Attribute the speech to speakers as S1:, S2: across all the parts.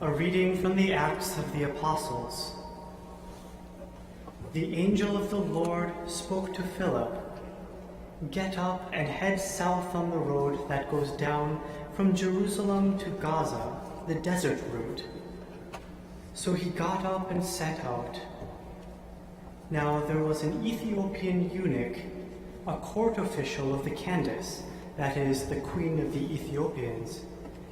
S1: A reading from the Acts of the Apostles. The angel of the Lord spoke to Philip, "Get up and head south on the road that goes down from Jerusalem to Gaza, the desert route." So he got up and set out. Now there was an Ethiopian eunuch, a court official of the Candace, that is, the queen of the Ethiopians,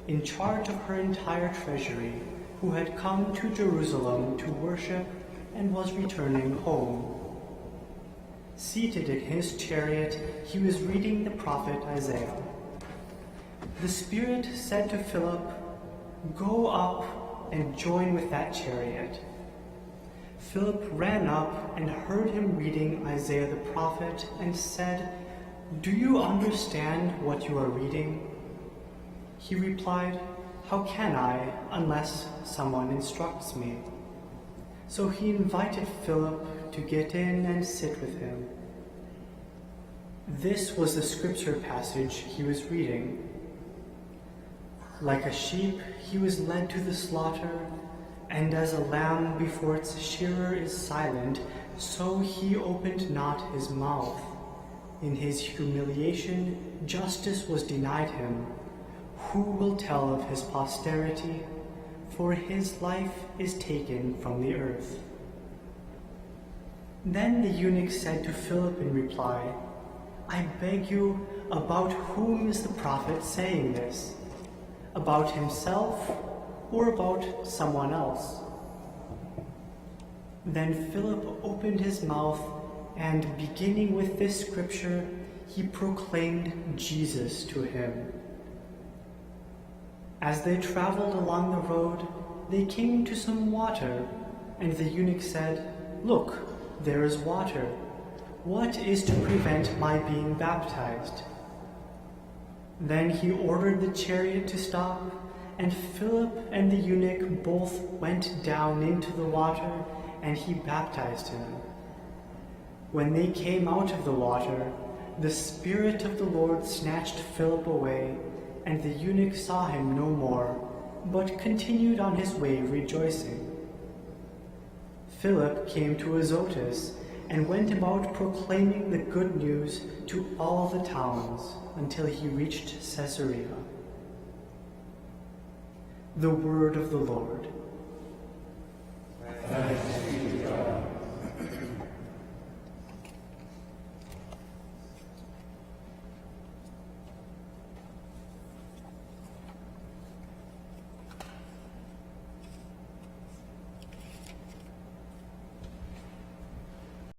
S1: in charge of her entire treasury, who had come to Jerusalem to worship and was returning home. Seated in his chariot, he was reading the prophet Isaiah. The Spirit said to Philip, "Go up and join with that chariot." Philip ran up and heard him reading Isaiah the prophet and said, "Do you understand what you are reading?" He replied, "How can I, unless someone instructs me?" So he invited Philip to get in and sit with him. This was the scripture passage he was reading. Like a sheep, he was led to the slaughter, and as a lamb before its shearer is silent, so he opened not his mouth. In his humiliation, justice was denied him. Who will tell of his posterity? For his life is taken from the earth. Then the eunuch said to Philip in reply, "I beg you, about whom is the prophet saying this? About himself or about someone else?" Then Philip opened his mouth, and beginning with this scripture, he proclaimed Jesus to him. As they traveled along the road, they came to some water, and the eunuch said, "Look, there is water. What is to prevent my being baptized?" Then he ordered the chariot to stop, and Philip and the eunuch both went down into the water, and he baptized him. When they came out of the water, the Spirit of the Lord snatched Philip away, and the eunuch saw him no more, but continued on his way rejoicing. Philip came to Azotus and went about proclaiming the good news to all the towns until he reached Caesarea. The word of the Lord.